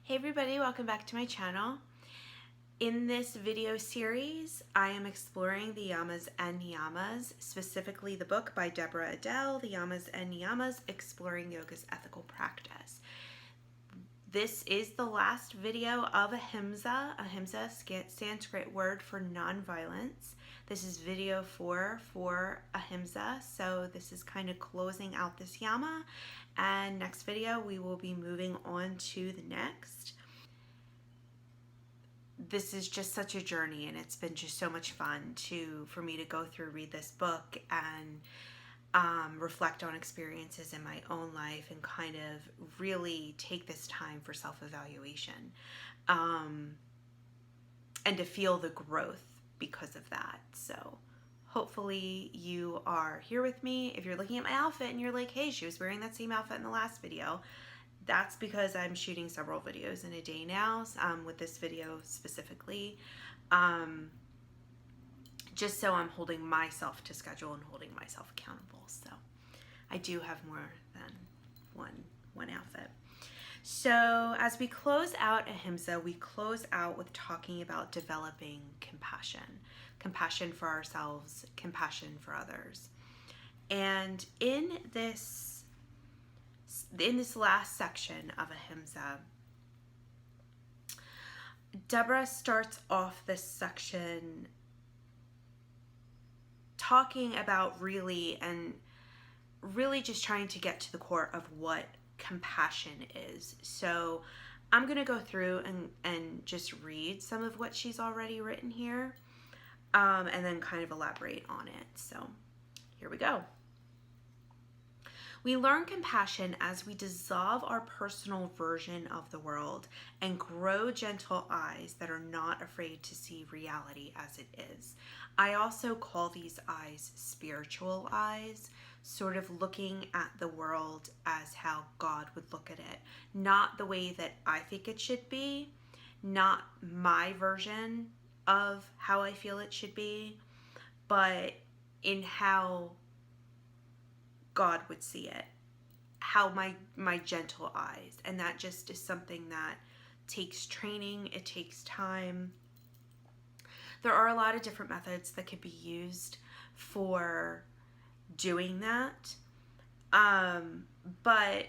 Hey everybody, welcome back to my channel. In this video series, I am exploring the Yamas and Niyamas, specifically the book by Deborah Adele, The Yamas and Niyamas, Exploring Yoga's Ethical Practice. This is the last video of Ahimsa. Ahimsa, Sanskrit word for nonviolence. This is video 4 for Ahimsa, so this is kind of closing out this Yama. And next video, we will be moving on to the next. This is just such a journey, and it's been just so much fun for me to go through, read this book, and reflect on experiences in my own life and kind of really take this time for self-evaluation and to feel the growth because of that. So hopefully you are here with me. If you're looking at my outfit and you're like, hey, she was wearing that same outfit in the last video, that's because I'm shooting several videos in a day now, with this video specifically, just so I'm holding myself to schedule and holding myself accountable. So I do have more than one outfit. So as we close out Ahimsa, we close out with talking about developing compassion for ourselves, compassion for others. And in this last section of Ahimsa, Deborah starts off this section talking about really just trying to get to the core of what compassion is. So I'm going to go through and just read some of what she's already written here, and then kind of elaborate on it. So here we go. We learn compassion as we dissolve our personal version of the world and grow gentle eyes that are not afraid to see reality as it is. I also call these eyes spiritual eyes, sort of looking at the world as how God would look at it. Not the way that I think it should be, not my version of how I feel it should be, but in how God would see it, how my gentle eyes. And that just is something that takes training, it takes time. There are a lot of different methods that could be used for doing that, but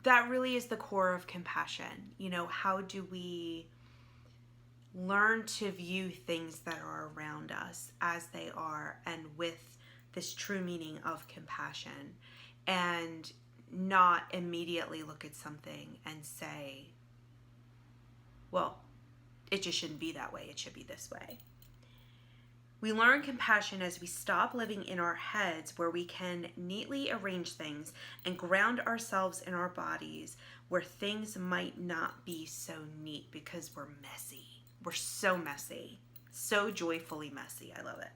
that really is the core of compassion. You know, how do we learn to view things that are around us as they are, and with this true meaning of compassion, and not immediately look at something and say, well, it just shouldn't be that way, it should be this way. We learn compassion as we stop living in our heads, where we can neatly arrange things and ground ourselves in our bodies where things might not be so neat because we're messy. We're so messy, so joyfully messy. I love it.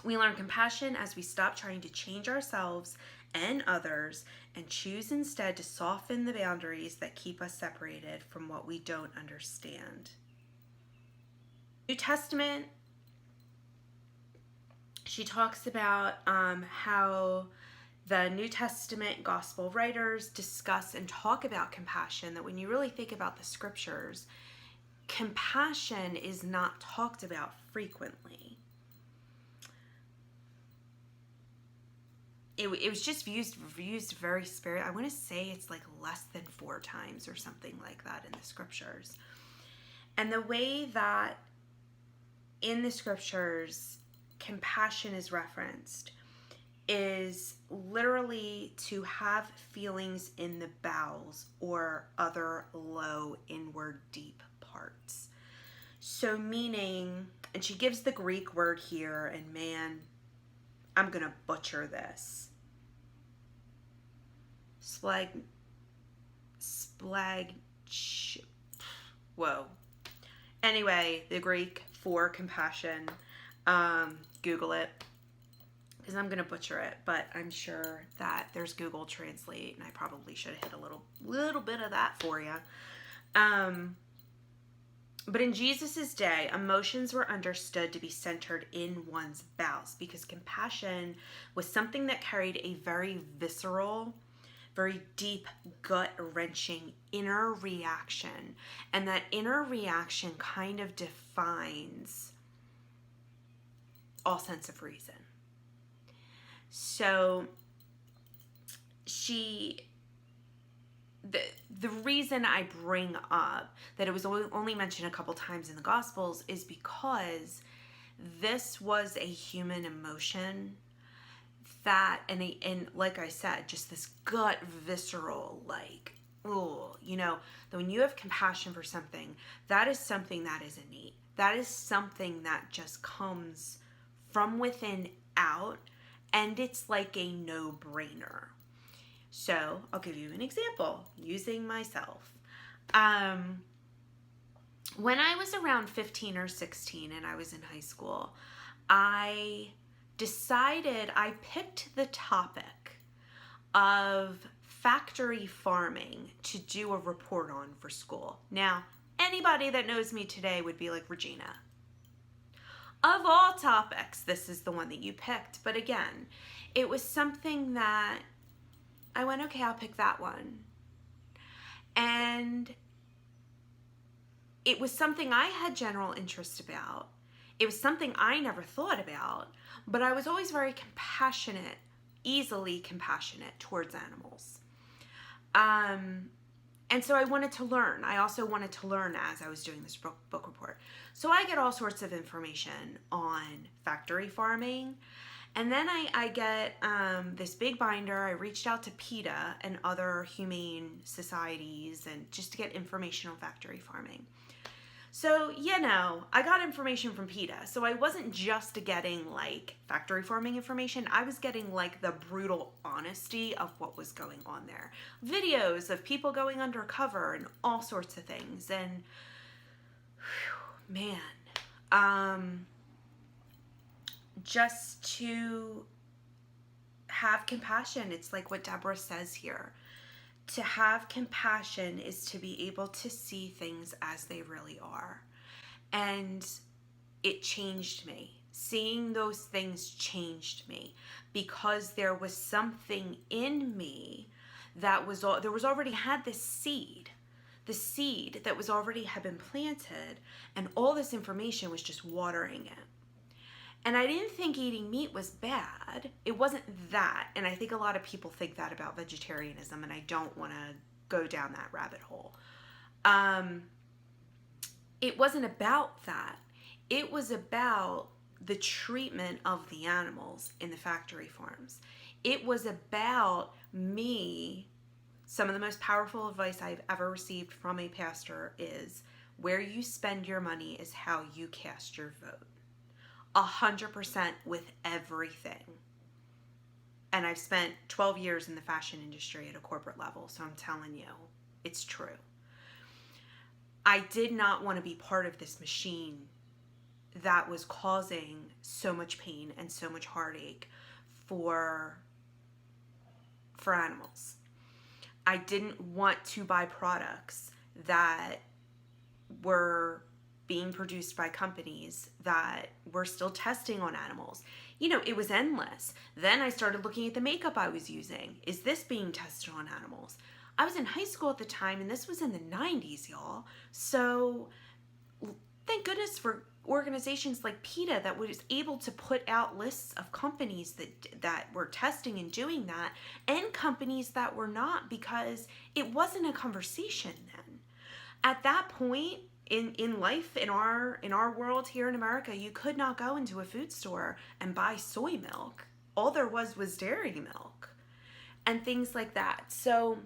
We learn compassion as we stop trying to change ourselves and others and choose instead to soften the boundaries that keep us separated from what we don't understand. New Testament, she talks about how the New Testament gospel writers discuss and talk about compassion, that when you really think about the scriptures, compassion is not talked about frequently. It was just used very sparingly. I want to say it's like less than 4 times or something like that in the scriptures. And the way that in the scriptures compassion is referenced is literally to have feelings in the bowels or other low, inward, deep parts. So meaning, and she gives the Greek word here, and man, I'm going to butcher this. Whoa. Anyway, the Greek for compassion, Google it, because I'm going to butcher it, but I'm sure that there's Google Translate, and I probably should have hit a little bit of that for you. But in Jesus's day, emotions were understood to be centered in one's bowels, because compassion was something that carried a very visceral, very deep, gut-wrenching inner reaction. And that inner reaction kind of defines all sense of reason. So the reason I bring up that it was only mentioned a couple times in the Gospels is because this was a human emotion that, and like I said, just this gut visceral, like, oh, when you have compassion for something, that is something that is innate. That is something that just comes from within out, and it's like a no-brainer. So I'll give you an example using myself. When I was around 15 or 16 and I was in high school, I picked the topic of factory farming to do a report on for school. Now, anybody that knows me today would be like, Regina, of all topics, this is the one that you picked. But again, it was something that I went, okay, I'll pick that one. And it was something I had general interest about. It was something I never thought about, but I was always very compassionate, easily compassionate towards animals. And so I wanted to learn. I also wanted to learn as I was doing this book report. So I get all sorts of information on factory farming. And then I get this big binder. I reached out to PETA and other humane societies and just to get information on factory farming. So, I got information from PETA. So I wasn't just getting like factory farming information. I was getting like the brutal honesty of what was going on there. Videos of people going undercover and all sorts of things. And just to have compassion. It's like what Deborah says here. To have compassion is to be able to see things as they really are. And it changed me. Seeing those things changed me because there was something in me that there was already had this seed. The seed that was already had been planted, and all this information was just watering it. And I didn't think eating meat was bad. It wasn't that. And I think a lot of people think that about vegetarianism, and I don't want to go down that rabbit hole. It wasn't about that. It was about the treatment of the animals in the factory farms. It was about me. Some of the most powerful advice I've ever received from a pastor is, where you spend your money is how you cast your vote. 100% with everything. And I've spent 12 years in the fashion industry at a corporate level, so I'm telling you, it's true. I did not want to be part of this machine that was causing so much pain and so much heartache for animals. I didn't want to buy products that were being produced by companies that were still testing on animals. It was endless. Then I started looking at the makeup I was using. Is this being tested on animals? I was in high school at the time, and this was in the 90s, y'all. So thank goodness for organizations like PETA that was able to put out lists of companies that were testing and doing that, and companies that were not, because it wasn't a conversation then. At that point, in life, in our world here in America, you could not go into a food store and buy soy milk. All there was dairy milk and things like that. So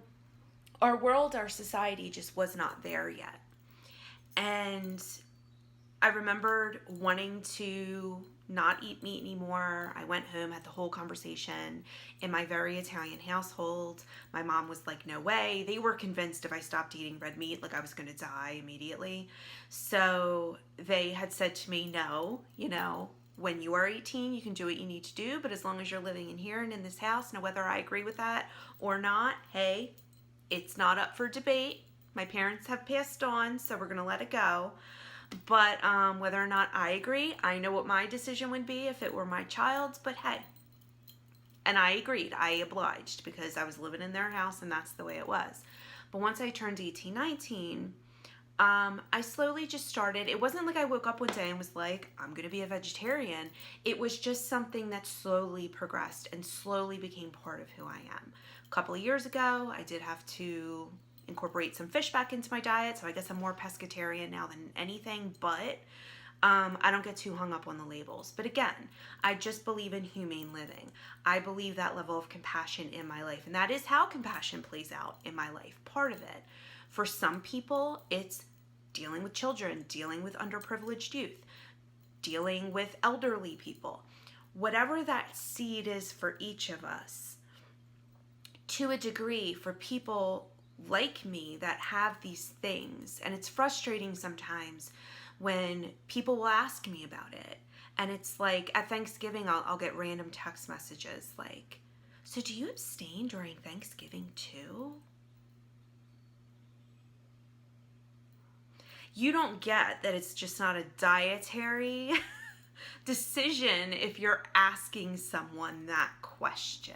our world, our society just was not there yet. And I remembered wanting to not eat meat anymore. I went home, had the whole conversation in my very Italian household. My mom was like, no way. They were convinced if I stopped eating red meat, like I was going to die immediately. So they had said to me, no, when you are 18, you can do what you need to do. But as long as you're living in here and in this house, now whether I agree with that or not, hey, it's not up for debate. My parents have passed on, so we're going to let it go. But whether or not I agree, I know what my decision would be if it were my child's. But hey, And I agreed. I obliged because I was living in their house and that's the way it was. But once I turned 18, 19, I slowly just started. It wasn't like I woke up one day and was like, I'm going to be a vegetarian. It was just something that slowly progressed and slowly became part of who I am. A couple of years ago, I did have to incorporate some fish back into my diet. So I guess I'm more pescatarian now than anything, but I don't get too hung up on the labels. But again, I just believe in humane living. I believe that level of compassion in my life. And that is how compassion plays out in my life, part of it. For some people, it's dealing with children, dealing with underprivileged youth, dealing with elderly people. Whatever that seed is for each of us, to a degree, for people like me that have these things, and it's frustrating sometimes when people will ask me about it. And it's like at Thanksgiving, I'll get random text messages like, so do you abstain during Thanksgiving too? You don't get that it's just not a dietary decision if you're asking someone that question.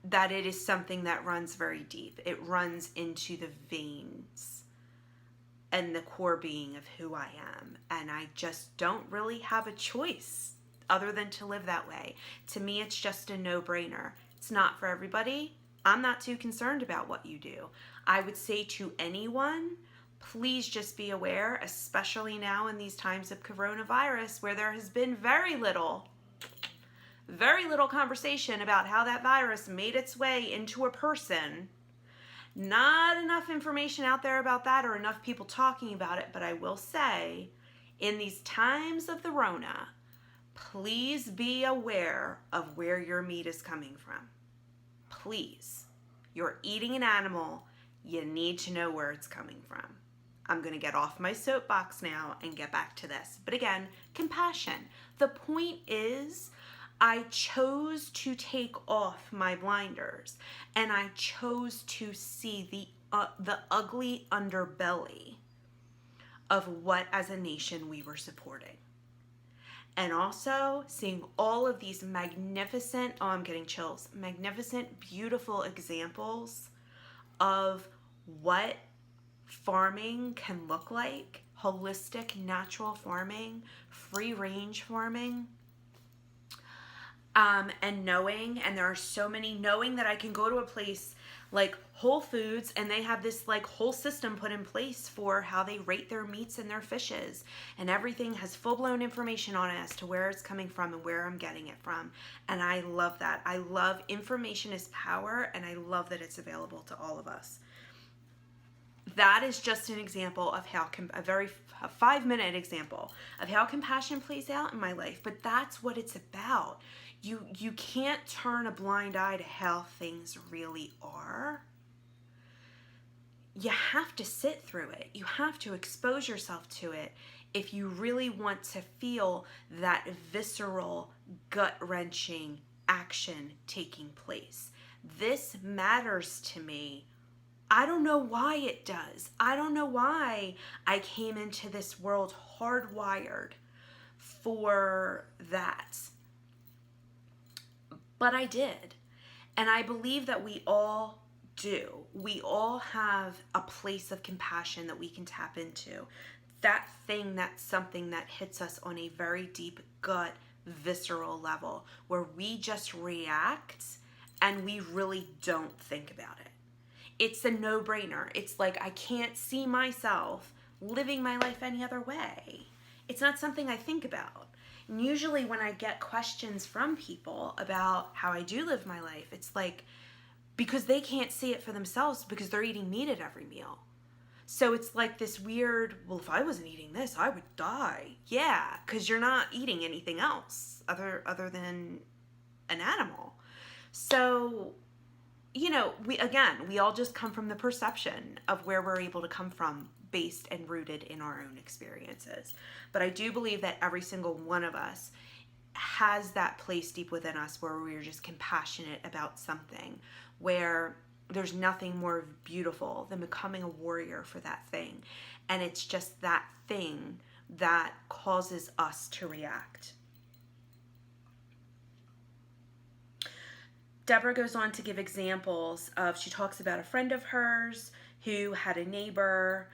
That it is something that runs very deep. It runs into the veins and the core being of who I am. And I just don't really have a choice other than to live that way. To me, it's just a no-brainer. It's not for everybody. I'm not too concerned about what you do. I would say to anyone, please just be aware, especially now in these times of coronavirus where there has been very little conversation about how that virus made its way into a person. Not enough information out there about that or enough people talking about it, but I will say, in these times of the Rona, please be aware of where your meat is coming from. Please. You're eating an animal, you need to know where it's coming from. I'm going to get off my soapbox now and get back to this. But again, compassion. The point is, I chose to take off my blinders and I chose to see the ugly underbelly of what as a nation we were supporting. And also seeing all of these magnificent, oh, I'm getting chills, magnificent, beautiful examples of what farming can look like, holistic, natural farming, free range farming. And knowing, and there are so many, knowing that I can go to a place like Whole Foods and they have this like whole system put in place for how they rate their meats and their fishes, and everything has full-blown information on it as to where it's coming from and where I'm getting it from. And I love that. I love information is power, and I love that it's available to all of us. That is just an example of how, a 5-minute example of how compassion plays out in my life, but that's what it's about. You can't turn a blind eye to how things really are. You have to sit through it. You have to expose yourself to it if you really want to feel that visceral, gut-wrenching action taking place. This matters to me. I don't know why it does. I don't know why I came into this world hardwired for that. But I did. And I believe that we all do. We all have a place of compassion that we can tap into. That thing, that's something that hits us on a very deep gut, visceral level where we just react and we really don't think about it. It's a no-brainer. It's like I can't see myself living my life any other way. It's not something I think about. And usually when I get questions from people about how I do live my life, it's like because they can't see it for themselves because they're eating meat at every meal. So it's like this weird, well, if I wasn't eating this, I would die. Yeah, because you're not eating anything else other than an animal. So, you know, we all just come from the perception of where we're able to come from based and rooted in our own experiences. But I do believe that every single one of us has that place deep within us where we're just compassionate about something, where there's nothing more beautiful than becoming a warrior for that thing. And it's just that thing that causes us to react. Deborah goes on to give examples of, she talks about a friend of hers who had a neighbor,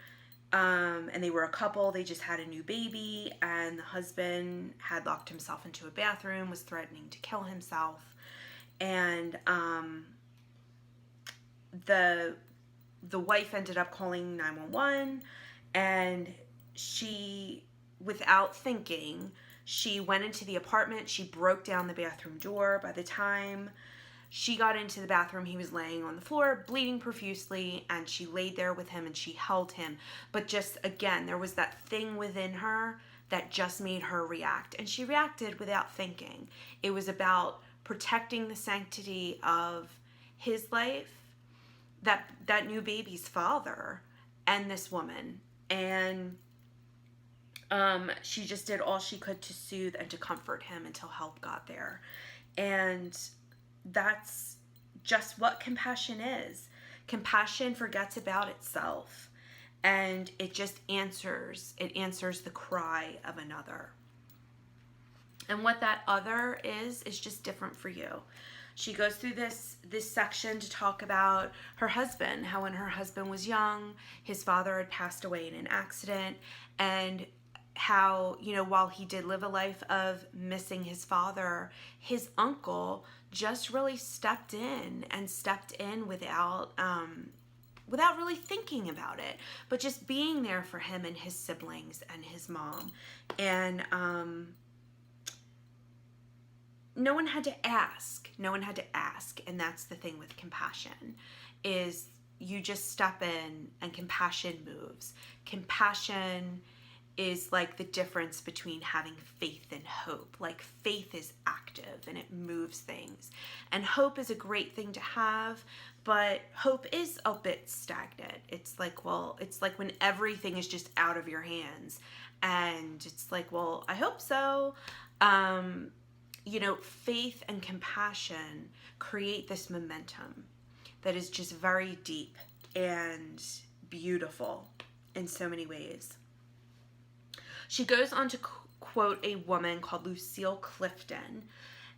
and they were a couple. They just had a new baby, and the husband had locked himself into a bathroom, was threatening to kill himself, and the wife ended up calling 911, and she, without thinking, she went into the apartment. She broke down the bathroom door. By the time she got into the bathroom, he was laying on the floor, bleeding profusely, and she laid there with him and she held him. But just, again, there was that thing within her that just made her react. And she reacted without thinking. It was about protecting the sanctity of his life, that new baby's father, and this woman. And she just did all she could to soothe and to comfort him until help got there. And that's just what compassion is. Compassion forgets about itself, and it just answers the cry of another. And what that other is just different for you. She goes through this section to talk about her husband, how when her husband was young, his father had passed away in an accident, and how, while he did live a life of missing his father, his uncle just really stepped in without really thinking about it, but just being there for him and his siblings and his mom. And no one had to ask. And that's the thing with compassion, is you just step in and compassion moves. Compassion is like the difference between having faith and hope. Like, faith is active and it moves things. And hope is a great thing to have, but hope is a bit stagnant. It's like when everything is just out of your hands. And it's like, well, I hope so. Faith and compassion create this momentum that is just very deep and beautiful in so many ways. She goes on to quote a woman called Lucille Clifton,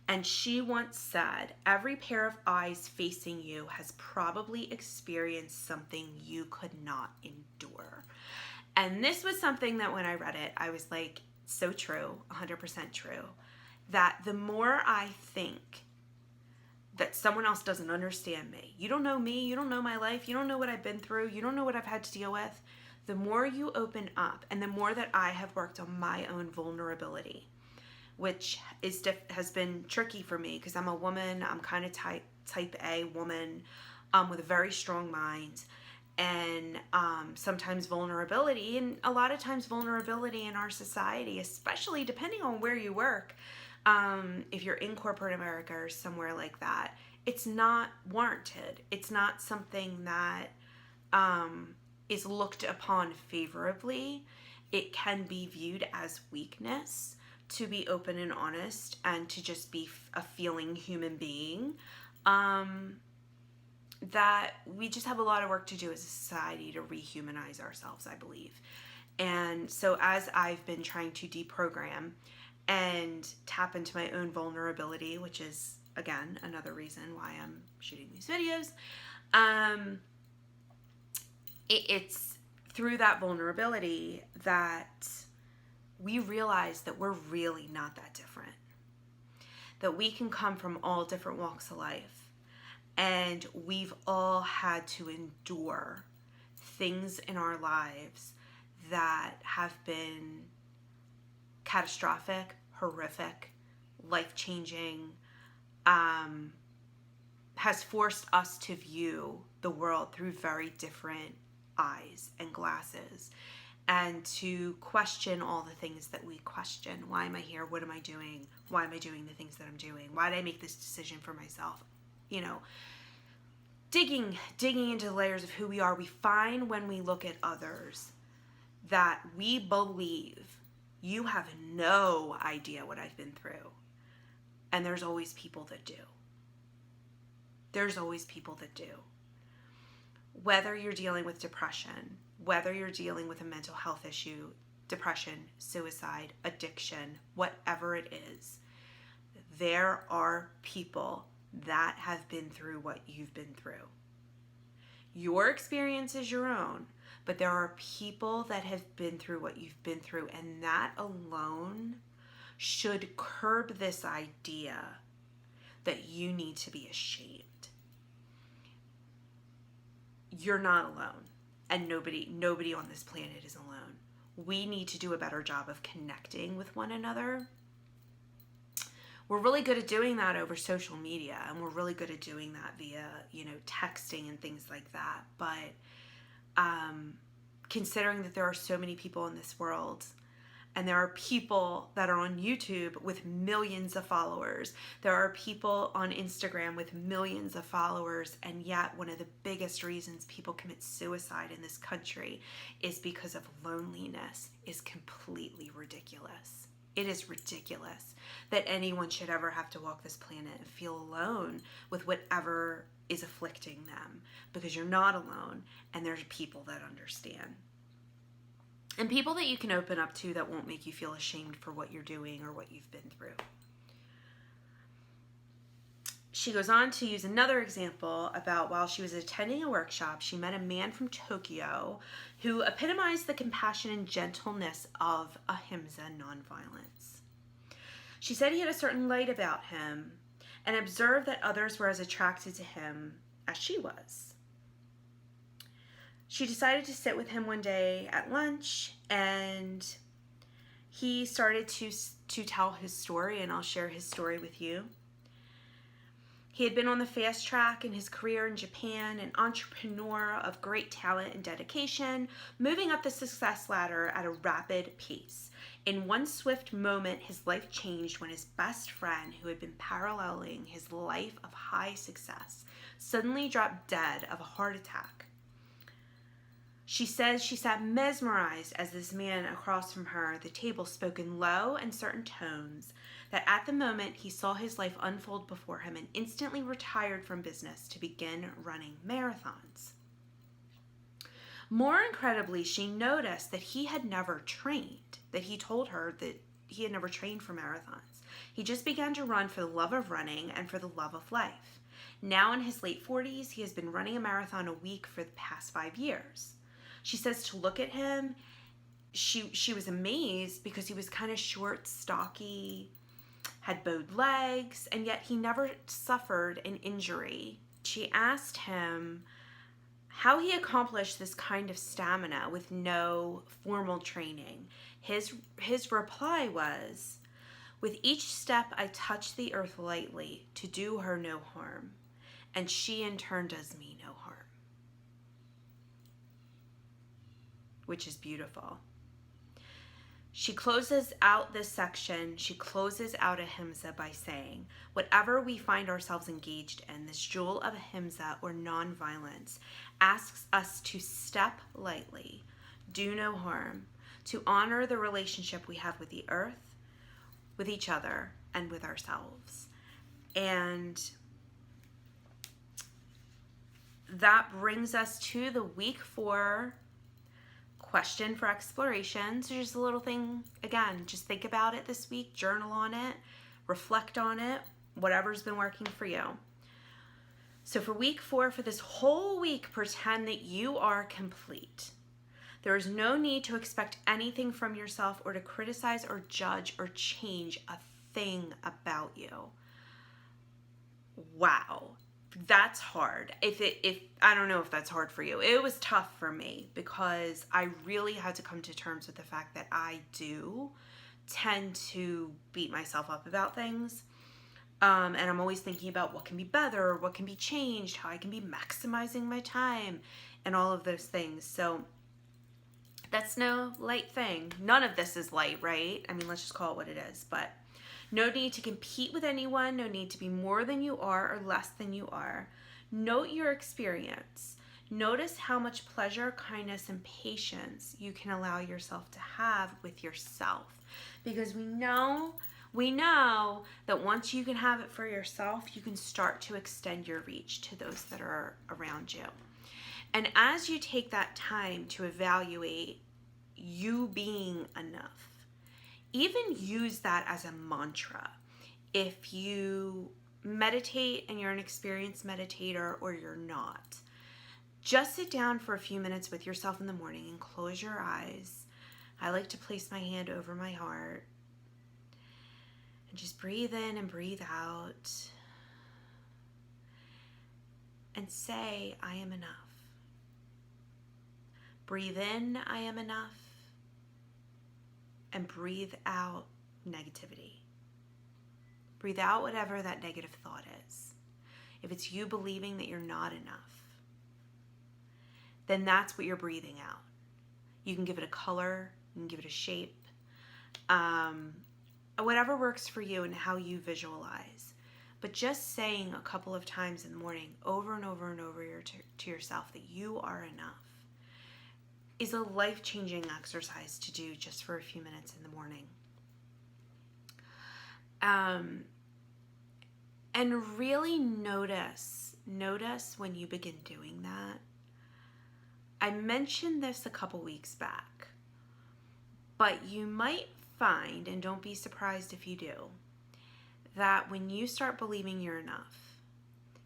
and she once said, "Every pair of eyes facing you has probably experienced something you could not endure." And this was something that when I read it, I was like, so true, 100% true. That the more I think that someone else doesn't understand me, you don't know me, you don't know my life, you don't know what I've been through, you don't know what I've had to deal with, the more you open up, and the more that I have worked on my own vulnerability, which has been tricky for me because I'm a woman, I'm kind of type A woman with a very strong mind, and sometimes vulnerability, and a lot of times vulnerability in our society, especially depending on where you work, if you're in corporate America or somewhere like that, it's not warranted. It's not something that is looked upon favorably. It can be viewed as weakness to be open and honest and to just be a feeling human being. That we just have a lot of work to do as a society to rehumanize ourselves, I believe. And so as I've been trying to deprogram and tap into my own vulnerability, which is, again, another reason why I'm shooting these videos, it's through that vulnerability that we realize that we're really not that different. That we can come from all different walks of life, and we've all had to endure things in our lives that have been catastrophic, horrific, life-changing, has forced us to view the world through very different eyes and glasses, and to question all the things that we question. Why am I here? What am I doing? Why am I doing the things that I'm doing? Why did I make this decision for myself? Digging into the layers of who we are, we find when we look at others that we believe, you have no idea what I've been through. And there's always people that do. There's always people that do. Whether you're dealing with depression, whether you're dealing with a mental health issue, depression, suicide, addiction, whatever it is, there are people that have been through what you've been through. Your experience is your own, but there are people that have been through what you've been through, and that alone should curb this idea that you need to be ashamed. You're not alone, and nobody on this planet is alone. We need to do a better job of connecting with one another. We're really good at doing that over social media, and we're really good at doing that via, texting and things like that. But considering that there are so many people in this world, and there are people that are on YouTube with millions of followers, there are people on Instagram with millions of followers, and yet one of the biggest reasons people commit suicide in this country is because of loneliness is completely ridiculous. It is ridiculous that anyone should ever have to walk this planet and feel alone with whatever is afflicting them, because you're not alone, and there's people that understand. And people that you can open up to that won't make you feel ashamed for what you're doing or what you've been through. She goes on to use another example about while she was attending a workshop, she met a man from Tokyo who epitomized the compassion and gentleness of Ahimsa nonviolence. She said he had a certain light about him and observed that others were as attracted to him as she was. She decided to sit with him one day at lunch, and he started to tell his story, and I'll share his story with you. He had been on the fast track in his career in Japan, an entrepreneur of great talent and dedication, moving up the success ladder at a rapid pace. In one swift moment, his life changed when his best friend, who had been paralleling his life of high success, suddenly dropped dead of a heart attack. She says she sat mesmerized as this man across from her at the table spoke in low and certain tones, that at the moment he saw his life unfold before him and instantly retired from business to begin running marathons. More incredibly, she noticed that he had never trained, that he told her that he had never trained for marathons. He just began to run for the love of running and for the love of life. Now in his late 40s, he has been running a marathon a week for the past 5 years. She says to look at him, she was amazed because he was kind of short, stocky, had bowed legs, and yet he never suffered an injury. She asked him how he accomplished this kind of stamina with no formal training. His reply was, "With each step I touch the earth lightly to do her no harm, and she in turn does me no harm." Which is beautiful. She closes out this section, she closes out Ahimsa by saying, whatever we find ourselves engaged in, this jewel of Ahimsa or nonviolence asks us to step lightly, do no harm, to honor the relationship we have with the earth, with each other, and with ourselves. And that brings us to the week 4 question for exploration. So just a little thing, again, just think about it this week, journal on it, reflect on it, whatever's been working for you. So for week 4, for this whole week, pretend that you are complete. There is no need to expect anything from yourself or to criticize or judge or change a thing about you. Wow. That's hard. If I don't know if that's hard for you. It was tough for me because I really had to come to terms with the fact that I do tend to beat myself up about things. And I'm always thinking about what can be better, what can be changed, how I can be maximizing my time, and all of those things. So that's no light thing. None of this is light, right? I mean, let's just call it what it is. But no need to compete with anyone, no need to be more than you are or less than you are. Note your experience. Notice how much pleasure, kindness, and patience you can allow yourself to have with yourself. Because we know that once you can have it for yourself, you can start to extend your reach to those that are around you. And as you take that time to evaluate you being enough, even use that as a mantra. If you meditate and you're an experienced meditator or you're not, just sit down for a few minutes with yourself in the morning and close your eyes. I like to place my hand over my heart and just breathe in and breathe out and say, I am enough. Breathe in, I am enough, and breathe out negativity. Breathe out whatever that negative thought is. If it's you believing that you're not enough, then that's what you're breathing out. You can give it a color, you can give it a shape, whatever works for you and how you visualize. But just saying a couple of times in the morning, over and over and over to yourself that you are enough is a life-changing exercise to do just for a few minutes in the morning. And really notice when you begin doing that. I mentioned this a couple weeks back, but you might find, and don't be surprised if you do, that when you start believing you're enough,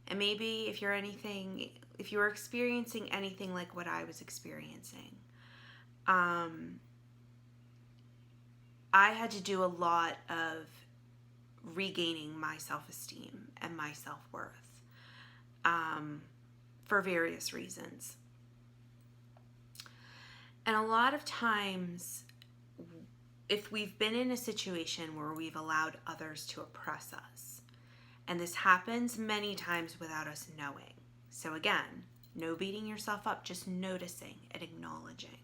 and maybe if you're experiencing anything like what I was experiencing, I had to do a lot of regaining my self-esteem and my self-worth for various reasons. And a lot of times, if we've been in a situation where we've allowed others to oppress us, and this happens many times without us knowing. So again, no beating yourself up, just noticing and acknowledging.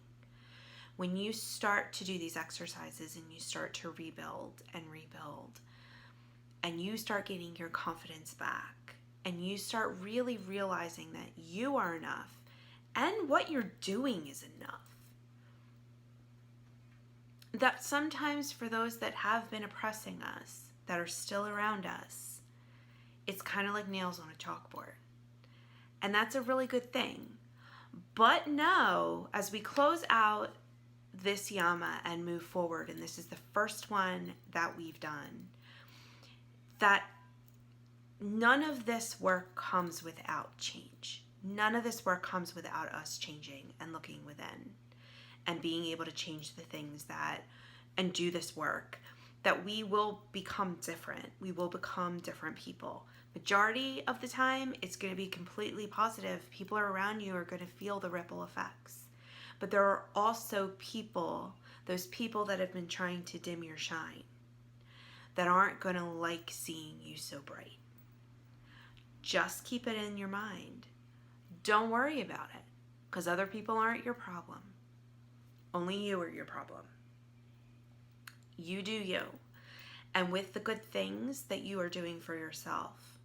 When you start to do these exercises and you start to rebuild, and you start getting your confidence back, and you start really realizing that you are enough, and what you're doing is enough, that sometimes for those that have been oppressing us, that are still around us, it's kind of like nails on a chalkboard. And that's a really good thing. But know, as we close out this Yama and move forward, and this is the first one that we've done, that none of this work comes without change. None of this work comes without us changing and looking within and being able to change the things and do this work, that we will become different. We will become different people. Majority of the time, it's going to be completely positive. People around you are going to feel the ripple effects. But there are also people, those people that have been trying to dim your shine, that aren't going to like seeing you so bright. Just keep it in your mind. Don't worry about it, because other people aren't your problem. Only you are your problem. You do you. And with the good things that you are doing for yourself,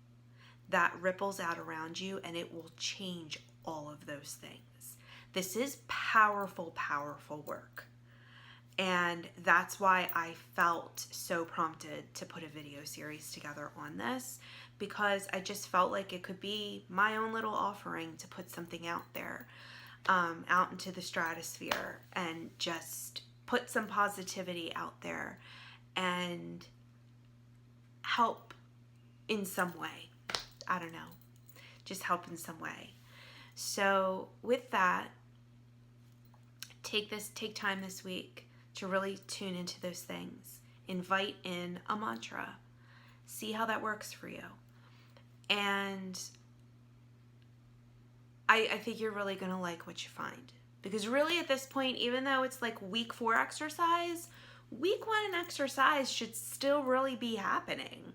that ripples out around you, and it will change all of those things. This is powerful, powerful work. And that's why I felt so prompted to put a video series together on this, because I just felt like it could be my own little offering to put something out there, out into the stratosphere, and just put some positivity out there and help in some way. I don't know, just help in some way. So with that, take time this week to really tune into those things. Invite in a mantra. See how that works for you. And I think you're really going to like what you find. Because really at this point, even though it's like week 4 exercise, week 1 exercise should still really be happening.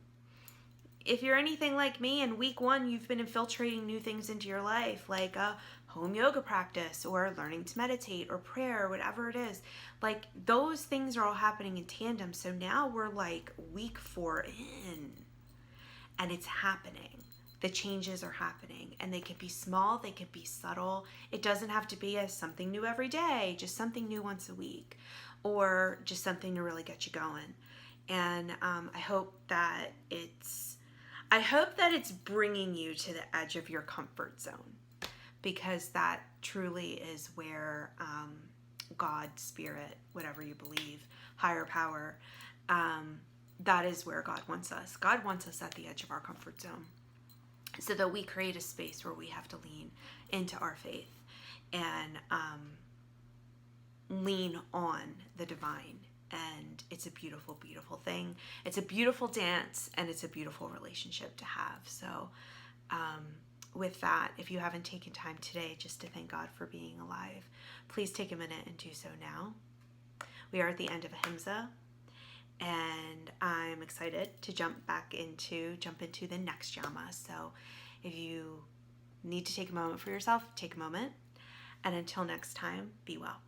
If you're anything like me, in week 1, you've been infiltrating new things into your life, like a home yoga practice or learning to meditate or prayer or whatever it is. Like, those things are all happening in tandem. So now we're like week 4 in, and it's happening. The changes are happening, and they can be small, they can be subtle. It doesn't have to be something new every day, just something new once a week, or just something to really get you going. And I hope that it's bringing you to the edge of your comfort zone, because that truly is where God, spirit, whatever you believe, higher power, that is where God wants us. God wants us at the edge of our comfort zone so that we create a space where we have to lean into our faith and lean on the divine. And it's a beautiful, beautiful thing. It's a beautiful dance, and it's a beautiful relationship to have. So with that, if you haven't taken time today just to thank God for being alive, please take a minute and do so now. We are at the end of Ahimsa, and I'm excited to jump into the next Yama. So if you need to take a moment for yourself, take a moment. And until next time, be well.